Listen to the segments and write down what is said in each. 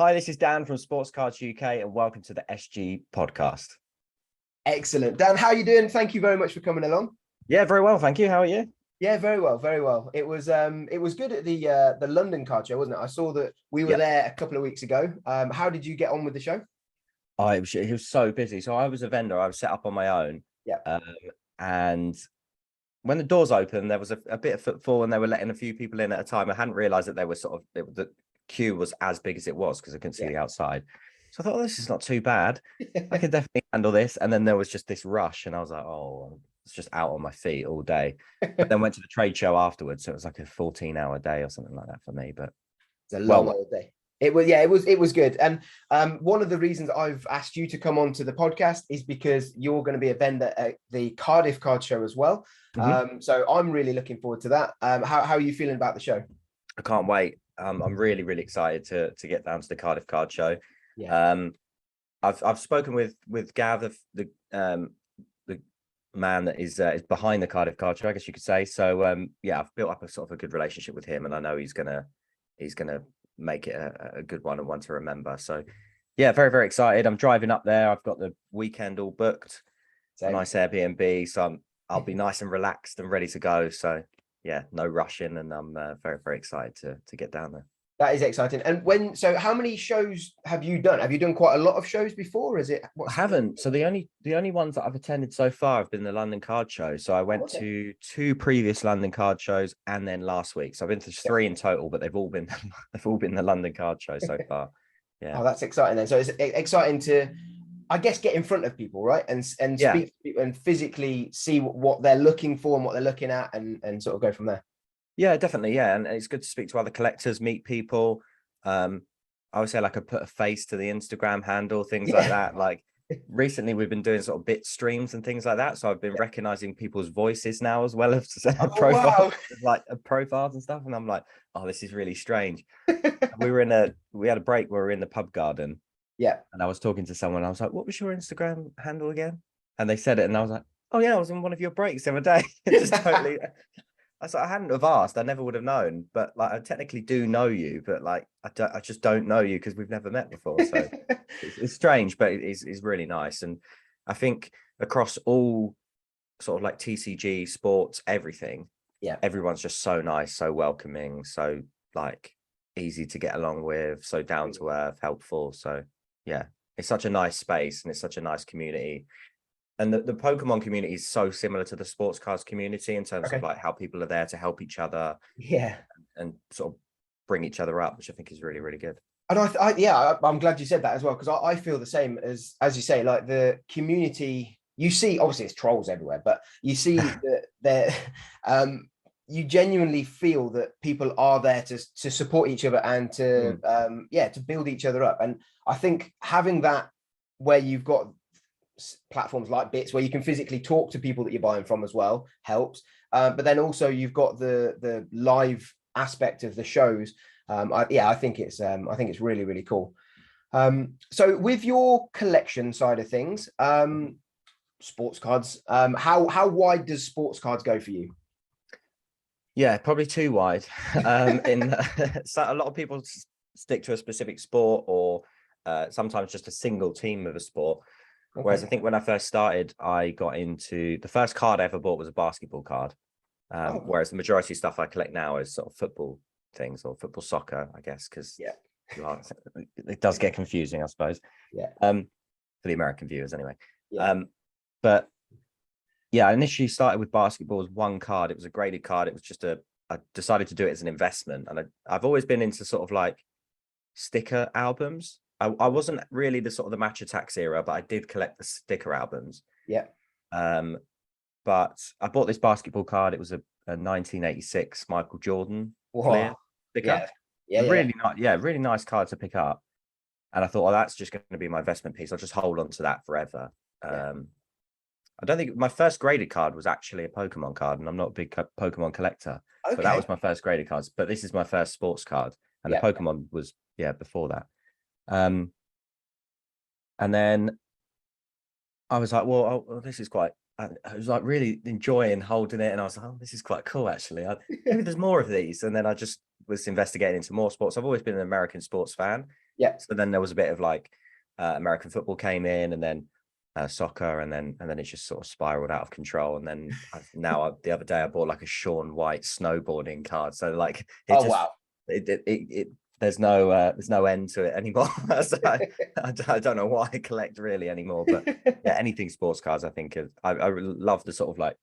Hi, this is Dan from Sports Cards UK, and welcome to the SG podcast. Excellent. Dan, how are you doing? Thank you very much for coming along. Yeah, very well, thank you. How are you? Yeah, very well, very well. It was good at the London card show, wasn't it? I saw that we were there a couple of weeks ago. How did you get on with the show? It was so busy. So I was a vendor. I was set up on my own. Yeah. And when the doors opened, there was a bit of footfall, and they were letting a few people in at a time. I hadn't realised that they were the queue was as big as it was because I couldn't see the outside. So I thought, this is not too bad. I can definitely handle this. And then there was just this rush, and I was like, oh, it's just out on my feet all day. But then went to the trade show afterwards, so it was like a 14-hour day or something like that for me. But it's a long old day. It was good. And one of the reasons I've asked you to come on to the podcast is because you're going to be a vendor at the Cardiff Card Show as well. Mm-hmm. So I'm really looking forward to that. How are you feeling about the show? I can't wait. I'm really, really excited to get down to the Cardiff Card Show. Yeah. I've spoken with Gav, the man that is behind the Cardiff Card Show, I guess you could say. So I've built up a sort of a good relationship with him, and I know he's gonna make it a good one and one to remember. So yeah, very, very excited. I'm driving up there. I've got the weekend all booked. Same. A nice Airbnb, so I'll be nice and relaxed and ready to go. So yeah, no rushing, and I'm very, very excited to get down there. That is exciting. And how many shows have you done? Have you done quite a lot of shows before? Or is it? I haven't. So the only ones that I've attended so far have been the London Card Show. So I went to 2 previous London Card shows, and then last week. So I've been to 3 in total, but they've all been the London Card Show so far. Yeah. Oh, that's exciting then. So it's exciting to, I guess, get in front of people, right? And speak to people and physically see what they're looking for and what they're looking at, and sort of go from there. Yeah, definitely. Yeah. And it's good to speak to other collectors, meet people. I would say, like, I put a face to the Instagram handle, things like that. Like recently we've been doing sort of bit streams and things like that. So I've been recognizing people's voices now as well as profiles, like profiles and stuff. And I'm like, oh, this is really strange. we had a break where we were in the pub garden. Yeah. And I was talking to someone. I was like, what was your Instagram handle again? And they said it, and I was like, oh yeah, I was in one of your breaks the other day. Just totally. I hadn't have asked, I never would have known. But like, I technically do know you, but like, I just don't know you because we've never met before. So it's strange, but it's really nice. And I think across all sort of like TCG, sports, everything, everyone's just so nice, so welcoming, so like easy to get along with, so down to earth, helpful. So yeah, it's such a nice space, and it's such a nice community. And the Pokemon community is so similar to the sports cards community in terms of like how people are there to help each other, and sort of bring each other up, which I think is really, really good. And I'm glad you said that as well, because I feel the same as you say. Like, the community, you see, obviously it's trolls everywhere, but you see that you genuinely feel that people are there to support each other and to build each other up. And I think having that, where you've got platforms like Bits where you can physically talk to people that you're buying from as well, helps. But then also you've got the live aspect of the shows. I think it's really, really cool. So with your collection side of things, sports cards, how wide does sports cards go for you? Yeah, probably too wide. So a lot of people stick to a specific sport, or sometimes just a single team of a sport. Okay. Whereas I think when I first started, I got into, the first card I ever bought was a basketball card. Whereas the majority of stuff I collect now is sort of football things, or football soccer, I guess, because it does get confusing, I suppose. Yeah. For the American viewers anyway. Yeah. But yeah, I initially started with basketball as one card. It was a graded card. It was just I decided to do it as an investment. And I've always been into sort of like sticker albums. I wasn't really the sort of the Match Attacks era, but I did collect the sticker albums. Yeah. But I bought this basketball card. It was a 1986 Michael Jordan player sticker. Really nice card to pick up. And I thought, well, that's just going to be my investment piece. I'll just hold on to that forever. I don't think my first graded card was actually a Pokemon card, and I'm not a big Pokemon collector. Okay. But that was my first graded cards. But this is my first sports card, and the Pokemon was before that. And then I was like, well, this is quite. I was like really enjoying holding it, and I was like, oh, this is quite cool actually. Maybe there's more of these. And then I just was investigating into more sports. I've always been an American sports fan, Yeah. So then there was a bit of like American football came in, and then soccer, and then it just sort of spiraled out of control. And then the other day I bought like a Shaun White snowboarding card. So like Oh wow. it there's no end to it anymore. So I don't know what I collect really anymore, but yeah, anything sports cars I think I love the sort of like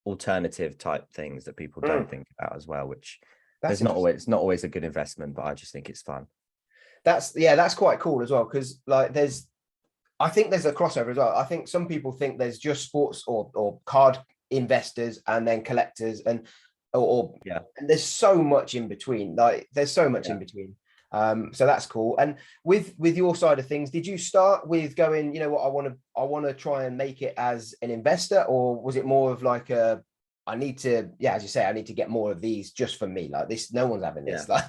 alternative type things that people don't think about as well, which That's it's not always a good investment, but I just think it's fun. That's quite cool as well, because like I think there's a crossover as well. I think some people think there's just sports or card investors and then collectors or Yeah. and there's so much in between. Like there's so much in between. So that's cool. And with your side of things, did you start with going, you know what, I want to try and make it as an investor, or was it more of like I need to, as you say, I need to get more of these just for me, like this, no one's having this. Like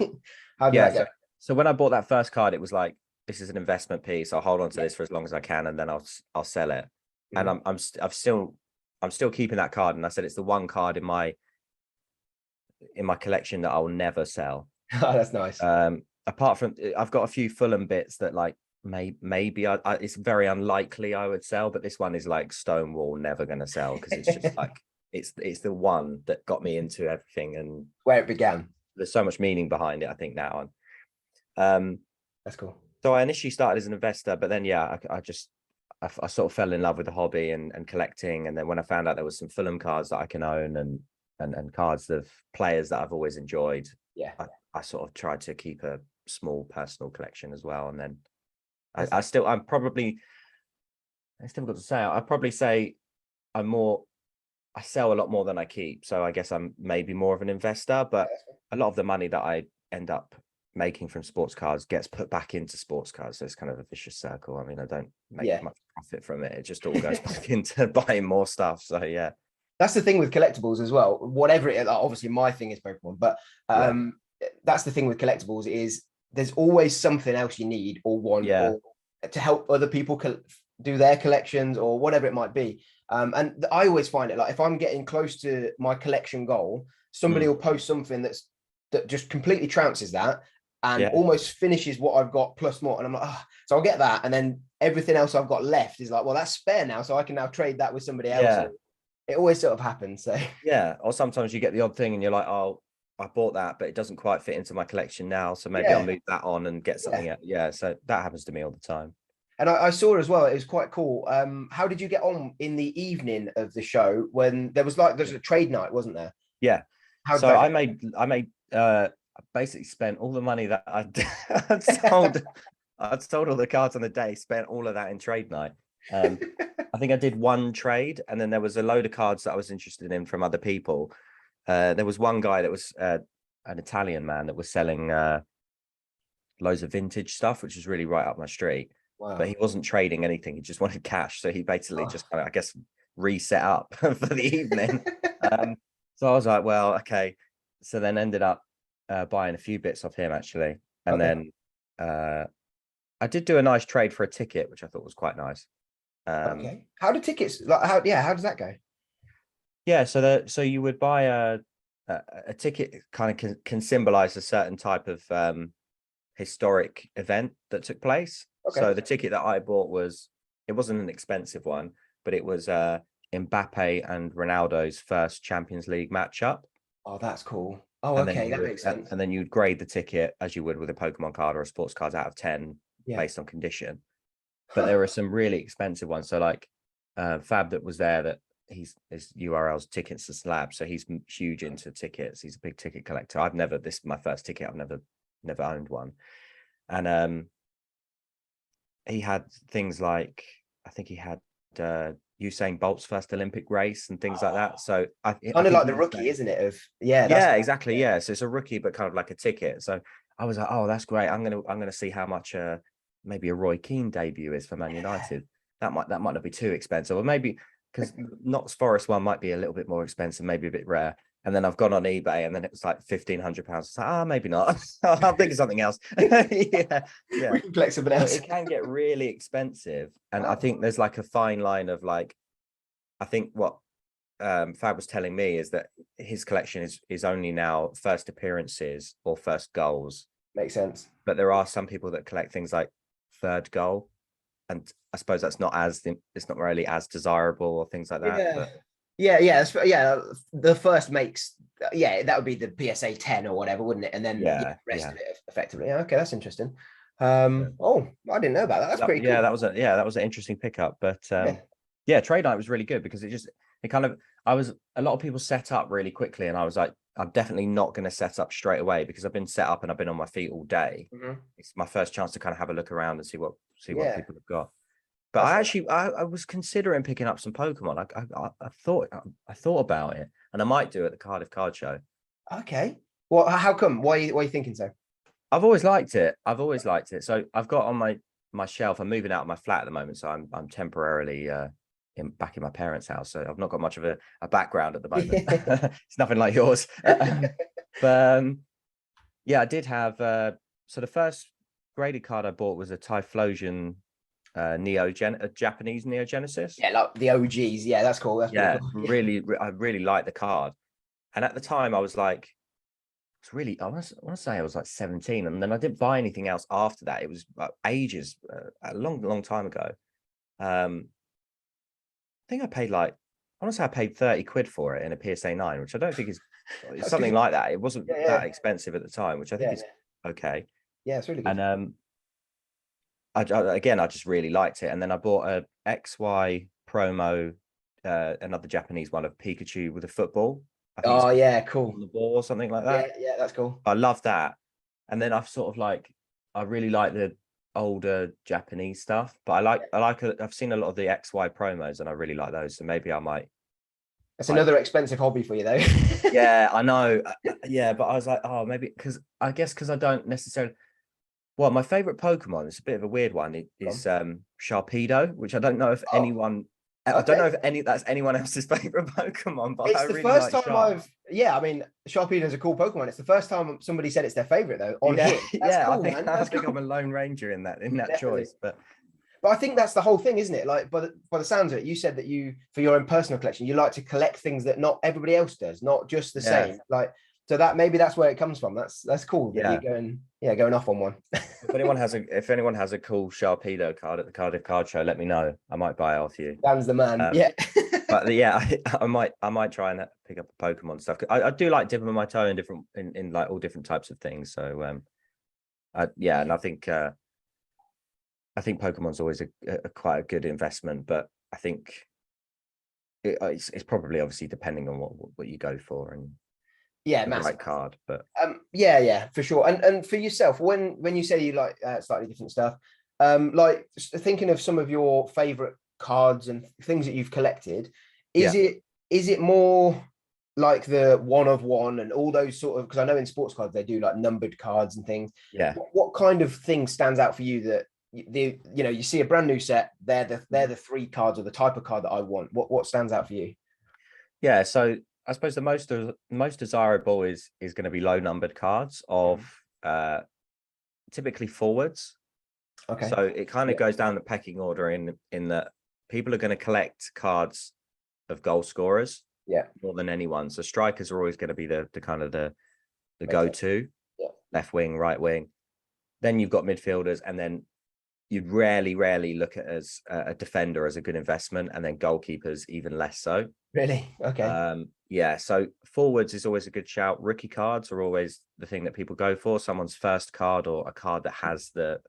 how did that go? So when I bought that first card, it was like, this is an investment piece. I'll hold on to this for as long as I can, and then I'll sell it. And I'm still keeping that card. And I said it's the one card in my collection that I'll never sell. Oh, that's nice. Apart from, I've got a few Fulham bits that like maybe it's very unlikely I would sell, but this one is like Stonewall, never going to sell, because it's just like it's the one that got me into everything, and where it began. There's so much meaning behind it, I think, now. That's cool. So I initially started as an investor, but then I sort of fell in love with the hobby and collecting. And then when I found out there was some Fulham cards that I can own and cards of players that I've always enjoyed, I sort of tried to keep a small personal collection as well. And then it's difficult to say. I'd probably say I sell a lot more than I keep. So I guess I'm maybe more of an investor, but a lot of the money that I end up making from sports cards gets put back into sports cards. So it's kind of a vicious circle. I mean, I don't make much profit from it. It just all goes back into buying more stuff. So yeah. That's the thing with collectibles as well. Whatever it is, obviously my thing is Pokemon, but that's the thing with collectibles is there's always something else you need or want or to help other people do their collections or whatever it might be. And I always find it like if I'm getting close to my collection goal, somebody will post something that just completely trounces that and almost finishes what I've got plus more. And I'm like, so I'll get that. And then everything else I've got left is like, well, that's spare now. So I can now trade that with somebody else. Yeah. It always sort of happens. So yeah. Or sometimes you get the odd thing and you're like, oh, I bought that, but it doesn't quite fit into my collection now. So maybe I'll move that on and get something else. Yeah. So that happens to me all the time. And I saw as well, it was quite cool. How did you get on in the evening of the show when there's a trade night, wasn't there? Yeah. So I basically spent all the money that I'd sold all the cards on the day, spent all of that in trade night. I think I did one trade, and then there was a load of cards that I was interested in from other people. There was one guy that was an Italian man that was selling loads of vintage stuff, which was really right up my street. Wow. But he wasn't trading anything. He just wanted cash. So he basically just kind of, I guess, reset up for the evening. So I was like, well, okay. So then ended up buying a few bits off him, actually. And then I did do a nice trade for a ticket, which I thought was quite nice. Okay. How do tickets, like, how does that go? Yeah. So you would buy a ticket kind of can symbolize a certain type of historic event that took place. Okay. So the ticket that I bought it wasn't an expensive one, but it was Mbappe and Ronaldo's first Champions League matchup. Oh, that's cool. Oh, okay, that makes sense. And then you'd grade the ticket as you would with a Pokemon card or a sports card out of 10 based on condition. But there were some really expensive ones. So like Fab that was there, that his URL's Tickets to Slab. So he's huge into tickets. He's a big ticket collector. This is my first ticket. I've never owned one. And he had things like, I think he had Usain Bolt's first Olympic race and things like that. So I kind of like the rookie, isn't it? Exactly. Yeah. So it's a rookie, but kind of like a ticket. So I was like, oh, that's great. I'm gonna see how much maybe a Roy Keane debut is for Man United. That might not be too expensive, or maybe because Notts Forest one might be a little bit more expensive, maybe a bit rare. And then I've gone on eBay, and then it was like £1,500. It's like, maybe not. I'll think of something else. yeah. We can collect something else. It can get really expensive, and I think there's like a fine line of like, I think what Fab was telling me is that his collection is only now first appearances or first goals. Makes sense. But there are some people that collect things like third goal, and I suppose that's not it's not really as desirable or things like that. Yeah. But Yeah. The first makes, yeah, that would be the PSA 10 or whatever, wouldn't it? And then the yeah, rest yeah. of it effectively. Yeah, okay, that's interesting. Yeah. Oh, I didn't know about that. That's pretty Yeah, cool. that was an interesting pickup. But Yeah. yeah, trade night was really good because it kind of I was a lot of people set up really quickly, and I was like, I'm definitely not going to set up straight away because I've been set up and I've been on my feet all day. Mhm. It's my first chance to kind of have a look around and see what Yeah. people have got. But That's I was considering picking up some Pokemon. I thought about it, and I might do at the Cardiff Card Show. okay. Well, how come? Why are you thinking so? I've always liked it. I've always liked it. So I've got on my shelf. I'm moving out of my flat at the moment, so I'm temporarily back in my parents' house. So I've not got much of a background at the moment. It's nothing like yours. But yeah, I did have. So the first graded card I bought was a Typhlosion a Japanese Neogenesis. Yeah, like the OGs. Yeah, that's cool. That's pretty Yeah, cool. I really liked the card. And at the time I was like, it's really, I want to say I was like 17, and then I didn't buy anything else after that. It was ages, a long time ago. I think I paid like, I want to say I paid 30 quid for it in a PSA 9, which I don't think is That's something good. like that. It wasn't Yeah, that yeah, expensive at the time, which I think yeah, is okay. yeah. It's really good. And again, I just really liked it. And then I bought a XY promo, another Japanese one of Pikachu with a football. I think it's Oh called yeah, cool. on the ball or something like Yeah, that. yeah, that's cool. I love that. And then I've sort of like, I really like the older Japanese stuff, but I've seen a lot of the XY promos and I really like those. So maybe I might, That's like, another expensive hobby for you, though. yeah, I know. Yeah, but I was like, oh, maybe because I don't necessarily. Well, my favorite Pokemon, it's a bit of a weird one, Go on. is Sharpedo, which I don't know if Oh, I don't know okay. if that's anyone else's favorite Pokemon, but I It's the really first like time Sharp. yeah, I mean, Sharpedo is a cool Pokemon. It's the first time somebody said it's their favorite, though, on Yeah, here. That's yeah, cool, man. I That's think I'm cool. a lone ranger in that Definitely. choice, but But I think that's the whole thing, isn't it? Like, by the sounds of it, you said that you, for your own personal collection, you like to collect things that not everybody else does, not just the yeah, same. Like, so that maybe that's where it comes from. That's cool that yeah. you're going off on one. If anyone has a cool Sharpedo card at the Cardiff Card Show, let me know. I might buy it off you. Dan's the man. Um, Yeah. but yeah, I might try and pick up a Pokemon stuff. I do like dipping my toe in in like all different types of things. So yeah, and I think Pokemon's always a quite a good investment, but I think it's probably obviously depending on what you go for and Yeah, the right massive. card. But Yeah, for sure. And for yourself, when you say you like slightly different stuff, like thinking of some of your favorite cards and things that you've collected, yeah, is it more like the one of one and all those sort of, because I know in sports cards they do like numbered cards and things. yeah, What kind of thing stands out for you that you see a brand new set, they're the three cards or the type of card that I want. What stands out for you? yeah. So I suppose the most desirable is going to be low numbered cards of typically forwards. Okay. So it kind of Yeah. goes down the pecking order in that people are going to collect cards of goal scorers Yeah. more than anyone. So strikers are always going to be the kind of the Makes sense. go-to, Yeah. left wing, right wing. Then you've got midfielders, and then you'd rarely look at as a defender as a good investment, and then goalkeepers even less so. Really? Okay. Yeah, so forwards is always a good shout. Rookie cards are always the thing that people go for. Someone's first card or a card that has the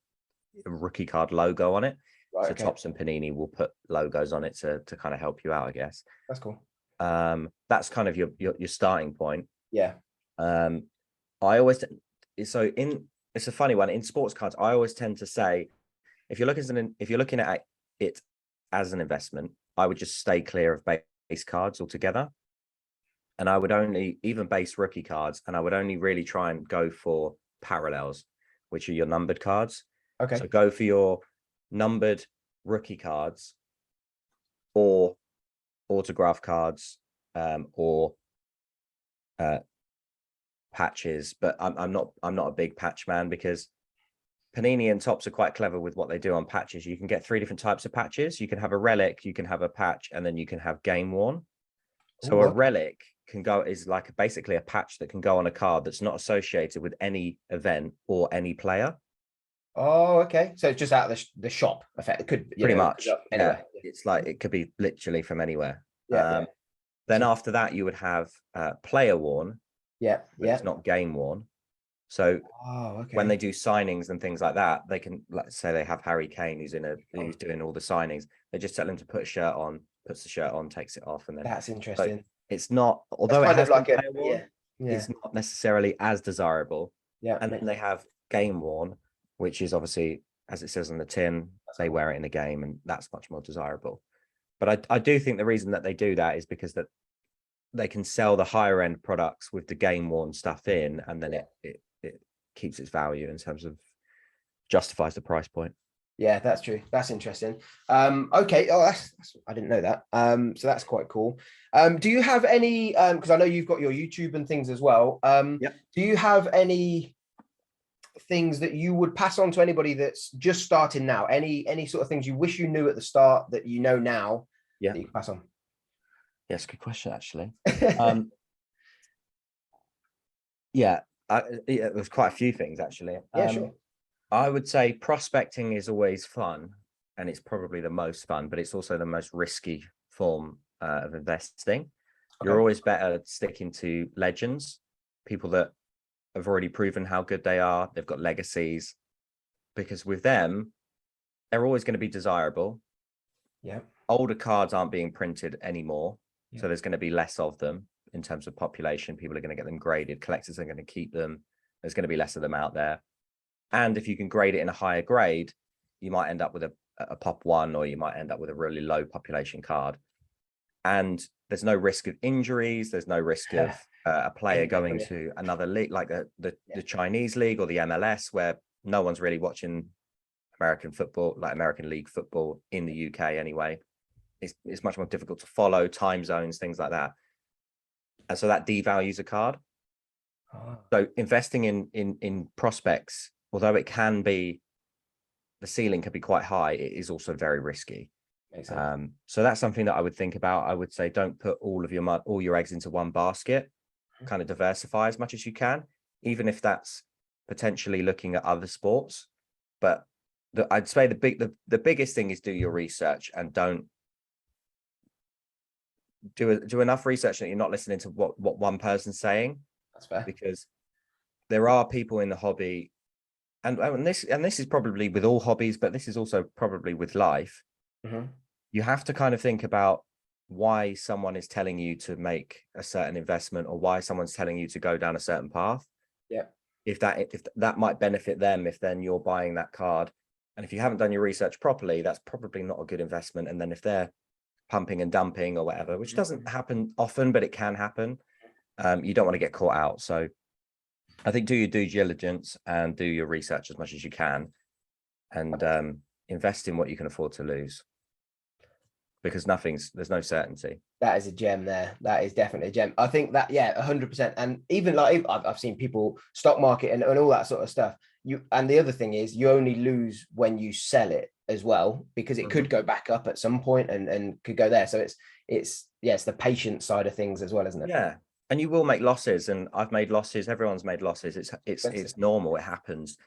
rookie card logo on it. Right. So Okay. Tops and Panini will put logos on it to kind of help you out, I guess. That's cool. That's kind of your starting point. Yeah. I always it's a funny one in sports cards. I always tend to say if you're looking at it as an investment, I would just stay clear of base cards altogether, and I would only even base rookie cards, and I would only really try and go for parallels, which are your numbered cards. Okay. So go for your numbered rookie cards or autograph cards or patches, but I'm not a big patch man because Panini and Tops are quite clever with what they do on patches. You can get 3 different types of patches. You can have a relic, you can have a patch, and then you can have game worn. So Ooh, a okay. relic can go is like basically a patch that can go on a card that's not associated with any event or any player. Oh, okay. So it's just out of the shop effect. It could, Pretty much. anyway. Yeah. It's like it could be literally from anywhere. Yeah. Then after that, you would have player worn. Yeah. But it's not game worn. So when they do signings and things like that, they can, let's say they have Harry Kane who's doing all the signings. They just tell him to put a shirt on, puts the shirt on, takes it off, and then that's interesting. So it's not, although it has like player worn, it's not necessarily as desirable. Yeah. And then they have game worn, which is obviously, as it says on the tin, they wear it in the game, and that's much more desirable. But I do think the reason that they do that is because that they can sell the higher end products with the game worn stuff in, and then it keeps its value in terms of justifies the price point. Yeah, that's true. That's interesting. Okay. Oh, that's I didn't know that. So that's quite cool. Do you have any? Because I know you've got your YouTube and things as well. Do you have any things that you would pass on to anybody that's just starting now? Any sort of things you wish you knew at the start that you know now? Yeah. That you can pass on. Yes, good question actually. There's quite a few things actually. Sure. I would say prospecting is always fun, and it's probably the most fun, but it's also the most risky form of investing. You're always better sticking to legends, people that have already proven how good they are. They've got legacies, because with them, they're always going to be desirable. Yeah. Older cards aren't being printed anymore, so there's going to be less of them in terms of population. People are going to get them graded. Collectors are going to keep them. There's going to be less of them out there. And if you can grade it in a higher grade, you might end up with a pop one, or you might end up with a really low population card. And there's no risk of injuries. There's no risk of a player going to another league, like the Chinese league or the MLS, where no one's really watching American football, like American league football in the UK anyway. It's much more difficult to follow, time zones, things like that. And so that devalues a card. So investing in prospects, although it can be, the ceiling can be quite high, it is also very risky. So that's something that I would think about. I would say don't put all your eggs into one basket. Kind of diversify as much as you can, even if that's potentially looking at other sports. But I'd say the biggest thing is do your research, and don't do enough research that you're not listening to what one person's saying. That's fair. Because there are people in the hobby, and this is probably with all hobbies, but this is also probably with life. You have to kind of think about why someone is telling you to make a certain investment, or why someone's telling you to go down a certain path. If that might benefit them, if then you're buying that card, and if you haven't done your research properly, that's probably not a good investment. And then if they're pumping and dumping or whatever, which doesn't happen often, but it can happen, you don't want to get caught out. So I think do your due diligence and do your research as much as you can, and invest in what you can afford to lose, because there's no certainty. That is a gem there. That is definitely a gem. I think that, 100%. And even like I've seen people stock market and all that sort of stuff. And the other thing is you only lose when you sell it as well, because it could go back up at some point and could go there. So it's the patient side of things as well, isn't it? Yeah. And you will make losses, and I've made losses. Everyone's made losses. It's normal. It happens.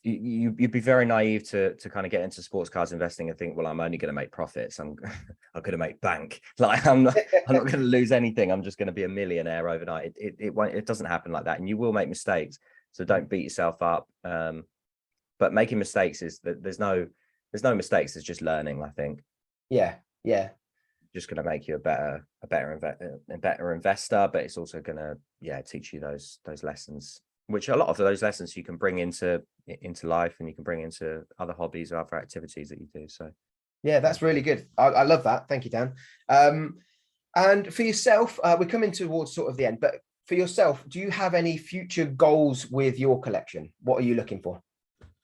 You'd be very naive to kind of get into sports cards investing and think, well, I'm only going to make profits. I'm going to make bank. Like I'm not going to lose anything. I'm just going to be a millionaire overnight. It doesn't happen like that, and you will make mistakes. So don't beat yourself up. But making mistakes is that there's no mistakes. It's just learning, I think. Yeah. Just going to make you a better investor, but it's also going to teach you those lessons, which a lot of those lessons you can bring into life, and you can bring into other hobbies or other activities that you do. So yeah, that's really good. I love that. Thank you, Dan. And for yourself, we're coming towards sort of the end, but for yourself, do you have any future goals with your collection? What are you looking for?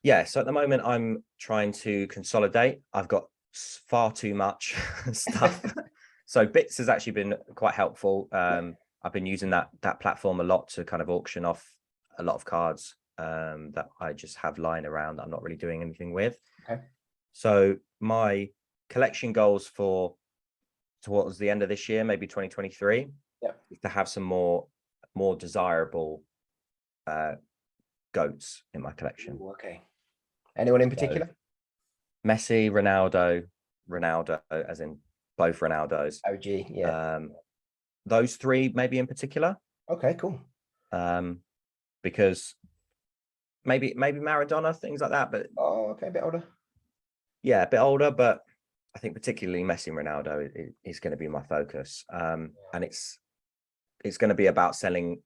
Yeah, so at the moment I'm trying to consolidate. I've got far too much stuff. So Bits has actually been quite helpful. I've been using that platform a lot to kind of auction off a lot of cards that I just have lying around that I'm not really doing anything with. So my collection goals towards the end of this year, maybe 2023, is to have some more desirable goats in my collection. Ooh, okay. Anyone in So, particular? Messi, Ronaldo, as in both Ronaldos. OG, yeah. Those three maybe in particular. Okay, cool. Because maybe Maradona, things like that. But Oh, okay, a bit older. yeah, a bit older, but I think particularly Messi and Ronaldo is going to be my focus. And it's going to be about selling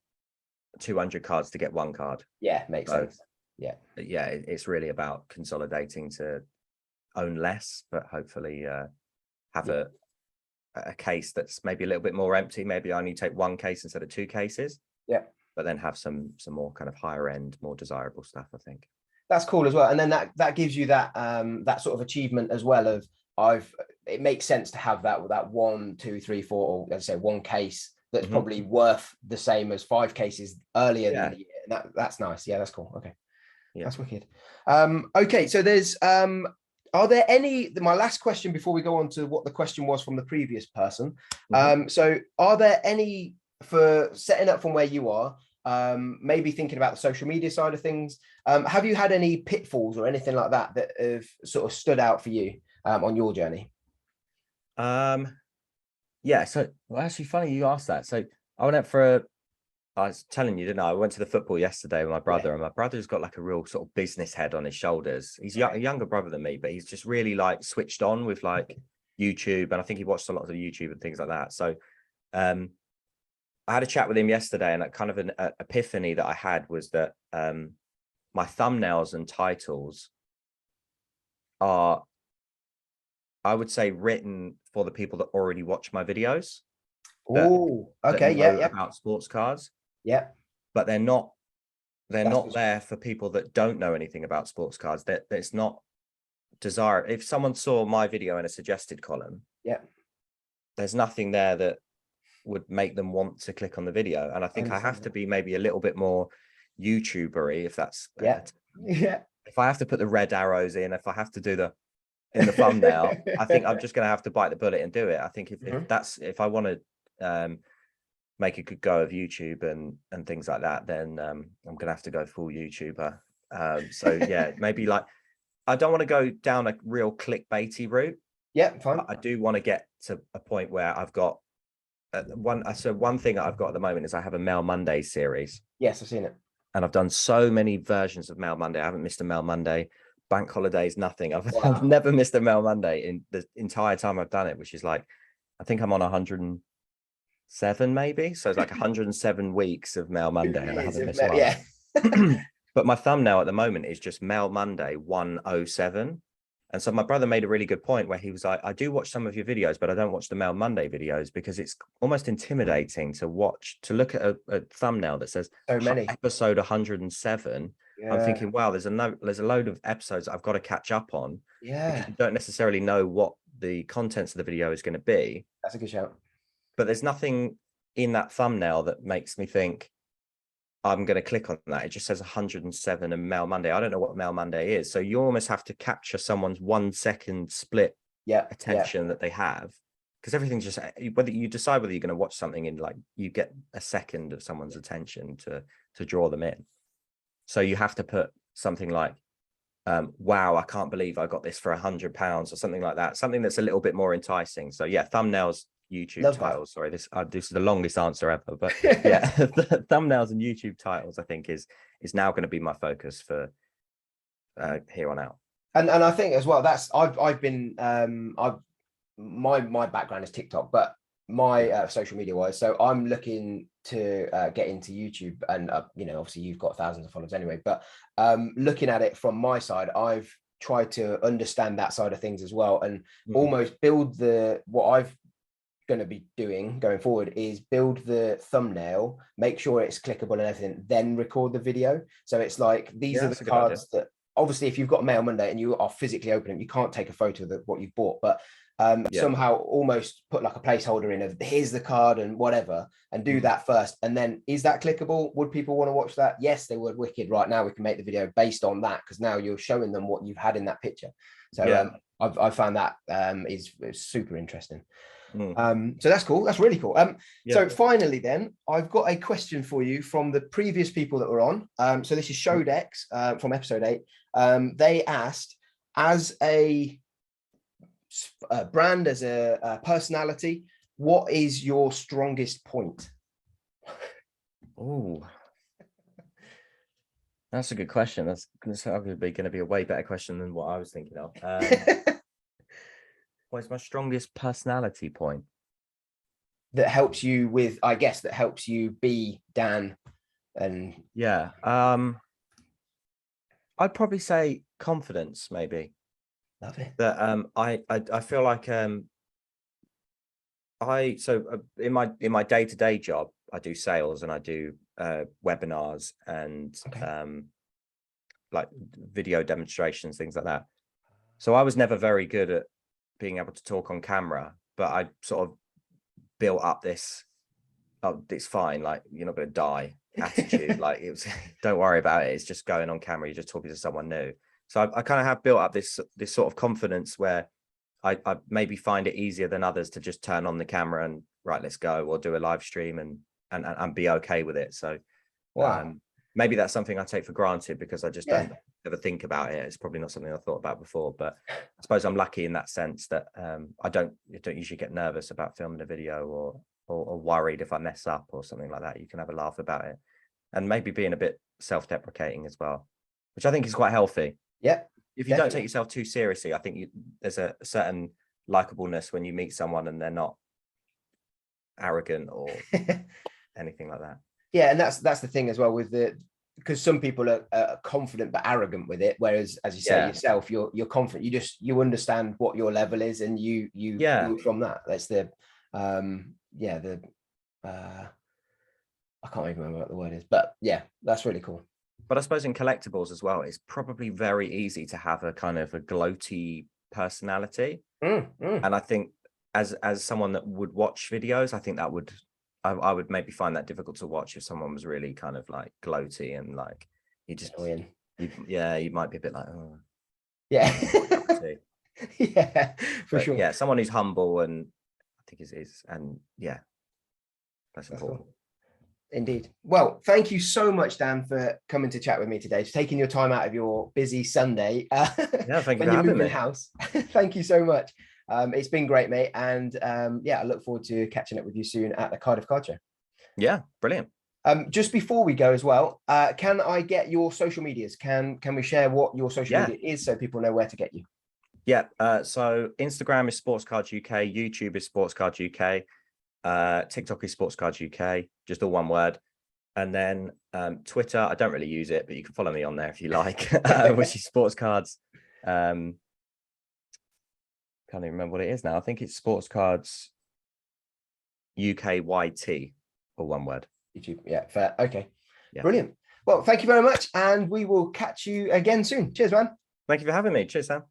200 cards to get one card. Yeah, makes sense. Yeah. It's really about consolidating to own less, but hopefully have a case that's maybe a little bit more empty. Maybe I only take one case instead of two cases. Yeah. But then have some more kind of higher end, more desirable stuff, I think. That's cool as well. And then that gives you that that sort of achievement as well of it makes sense to have that 1, 2, 3, 4, or let's say one case that's probably worth the same as 5 cases earlier in the year. And that's nice. Yeah, that's cool. Okay. Yeah. That's wicked. Okay, so there's are there any, my last question before we go on to what the question was from the previous person. So are there any, for setting up from where you are, maybe thinking about the social media side of things, have you had any pitfalls or anything like that that have sort of stood out for you on your journey? Yeah, so actually funny you asked that. So I was telling you, didn't I went to the football yesterday with my brother, and my brother's got like a real sort of business head on his shoulders. He's a younger brother than me, but he's just really like switched on with like YouTube, and I think he watched a lot of YouTube and things like that. So I had a chat with him yesterday, and kind of an epiphany that I had was that my thumbnails and titles are, I would say, written for the people that already watch my videos. Oh, okay, yeah, about sports cards. Yeah, but they're not there for people that don't know anything about sports cards. That it's not desirable. If someone saw my video in a suggested column, there's nothing there that would make them want to click on the video. And I think I have to be maybe a little bit more YouTubery, if that's if I have to put the red arrows in, if I have to do in the thumbnail, I think I'm just going to have to bite the bullet and do it. I think if I want to make a good go of YouTube and things like that, then I'm gonna have to go full YouTuber. So yeah, maybe like I don't want to go down a real clickbaity route. Yeah, fine. I do want to get to a point where I've got one thing that I've got at the moment is I have a Mail Monday series. Yes, I've seen it. And I've done so many versions of Mail Monday. I haven't missed a Mail Monday, bank holidays, nothing. I've never missed a Mail Monday in the entire time I've done it, which is like, I think I'm on 107 maybe, so it's like 107 weeks of Mail Monday, and I haven't missed one. But my thumbnail at the moment is just Mail Monday 107, and so my brother made a really good point where he was like, I do watch some of your videos, but I don't watch the Mail Monday videos because it's almost intimidating to look at a thumbnail that says so many episode 107. I'm thinking, wow, there's a load of episodes I've got to catch up on, because you don't necessarily know what the contents of the video is going to be. That's a good shout. But there's nothing in that thumbnail that makes me think I'm going to click on that. It just says 107 and Mail Monday. I don't know what Mail Monday is. So you almost have to capture someone's 1 second split attention that they have, because everything's just, whether you decide whether you're going to watch something in, like, you get a second of someone's attention to draw them in. So you have to put something like, wow, I can't believe I got this for £100 or something like that. Something that's a little bit more enticing. So yeah, thumbnails, YouTube titles. Sorry, this is the longest answer ever, but yeah, thumbnails and YouTube titles, I think is now going to be my focus for here on out. And I think as well, that's I've been my background is TikTok, but my social media wise, so I'm looking to get into YouTube, and obviously you've got thousands of followers anyway, but looking at it from my side, I've tried to understand that side of things as well, and almost build what I've going to be doing going forward is build the thumbnail, make sure it's clickable and everything, then record the video. So it's like, these are the cards that, obviously if you've got Mail Monday and you are physically opening, you can't take a photo of what you've bought, but somehow almost put like a placeholder in of here's the card and whatever, and do that first. And then, is that clickable? Would people want to watch that? Yes, they would. Wicked. Right, now we can make the video based on that, because now you're showing them what you've had in that picture. So I found that is super interesting. So that's cool. That's really cool. Yeah. So finally, then I've got a question for you from the previous people that were on. So this is Showdex from episode 8. They asked, as a brand, as a personality, what is your strongest point? Oh, that's a good question. That's arguably going to be a way better question than what I was thinking of. What's my strongest personality point? That helps you with, I guess, that helps you be Dan. And yeah, I'd probably say confidence, maybe. Love it. That I feel like in my day-to-day job, I do sales and I do webinars and like video demonstrations, things like that. So I was never very good at being able to talk on camera, but I sort of built up this, oh, it's fine, like you're not going to die attitude. Like it was, don't worry about it. It's just going on camera. You're just talking to someone new. So I kind of have built up this sort of confidence where I maybe find it easier than others to just turn on the camera and right, let's go, or do a live stream and be okay with it. So wow. Maybe that's something I take for granted because I just don't ever think about it. It's probably not something I thought about before, but I suppose I'm lucky in that sense that I don't usually get nervous about filming a video or worried if I mess up or something like that. You can have a laugh about it, and maybe being a bit self-deprecating as well, which I think is quite healthy. Yeah. If you don't take yourself too seriously, I think there's a certain likableness when you meet someone and they're not arrogant or anything like that. Yeah, and that's the thing as well with because some people are confident but arrogant with it, whereas, as you say yourself, you're confident. You understand what your level is, and you go from that. That's the I can't even remember what the word is, but yeah, that's really cool. But I suppose in collectibles as well, it's probably very easy to have a kind of a gloaty personality. And I think as someone that would watch videos, I think that would, I would maybe find that difficult to watch if someone was really kind of like gloaty and like you just, you might be a bit like, oh, yeah, yeah, for sure. Yeah, someone who's humble and I think is and yeah, that's important. Cool. Indeed. Well, thank you so much, Dan, for coming to chat with me today, for taking your time out of your busy Sunday. Yeah, thank you when for you're moving having me. house. Thank you so much. It's been great, mate. And yeah, I look forward to catching up with you soon at the Cardiff Card Show. Yeah, brilliant. Just before we go as well, can I get your social medias? Can we share what your social media is so people know where to get you? Yeah. So Instagram is Sports Cards UK, YouTube is Sports Cards UK, TikTok is Sports Cards UK, just all one word. And then Twitter, I don't really use it, but you can follow me on there if you like, which is Sports Cards. Can't even remember what it is now. I think it's Sports Cards UKYT, or one word. YouTube. Yeah, fair. Okay. Yeah. Brilliant. Well, thank you very much. And we will catch you again soon. Cheers, man. Thank you for having me. Cheers, Sam.